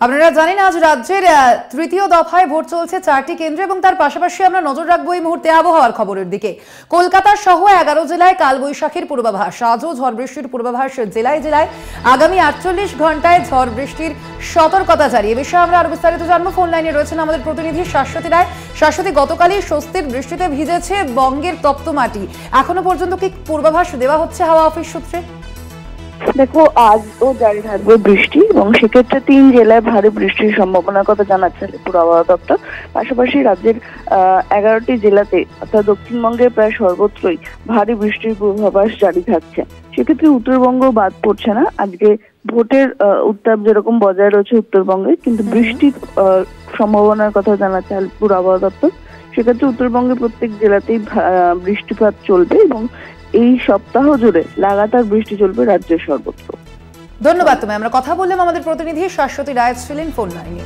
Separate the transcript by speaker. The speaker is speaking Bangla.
Speaker 1: আপনারা জানেন আজ রাজ্যের তৃতীয় দফায় ভোট চলছে 4টি কেন্দ্রে এবং তার পাশাপাশি আমরা নজর রাখবো এই মুহূর্তে আবহাওয়ার খবরের দিকে। কলকাতা সহ 11 জেলায় কালবৈশাখীর পূর্বাভাস, আজও ঝড় বৃষ্টির পূর্বাভাস জেলায় জেলায়। আগামী 48 ঘন্টায় ঝড় বৃষ্টির সতর্কতা জারি। এ বিষয়ে আমরা আরো বিস্তারিত জানবো। ফোন লাইনে রয়েছেন আমাদের প্রতিনিধি শাশ্বতী রায়। শাশ্বতী, গতকালই স্বস্তির বৃষ্টিতে ভিজেছে বঙ্গের তপ্ত মাটি, এখনো পর্যন্ত কি পূর্বাভাস দেওয়া হচ্ছে হাওয়া অফিস সূত্রে?
Speaker 2: দেখো, আজও জারি থাকবে বৃষ্টি এবং সেক্ষেত্রে 3 জেলায় ভারী বৃষ্টির সম্ভাবনার কথা জানাচ্ছে আলিপুর আবহাওয়া দপ্তর। পাশাপাশি রাজ্যের 11টি জেলাতে অর্থাৎ দক্ষিণবঙ্গের প্রায় সর্বত্রই ভারী বৃষ্টির পূর্বাভাস জারি থাকছে। সেক্ষেত্রে উত্তরবঙ্গ বাদ পড়ছে না। আজকে ভোটের উত্তাপ যেরকম বজায় রয়েছে উত্তরবঙ্গে, কিন্তু বৃষ্টির সম্ভাবনার কথা জানাচ্ছে আলিপুর আবহাওয়া দপ্তর। সেক্ষেত্রে উত্তরবঙ্গের প্রত্যেক জেলাতেই বৃষ্টিপাত চলবে এবং এই সপ্তাহ জুড়ে লাগাতার বৃষ্টি চলবে রাজ্যের সর্বত্র।
Speaker 1: ধন্যবাদ। আমরা কথা বললাম আমাদের প্রতিনিধি শাশ্বতী রায় ছিলেন ফোন লাইনে।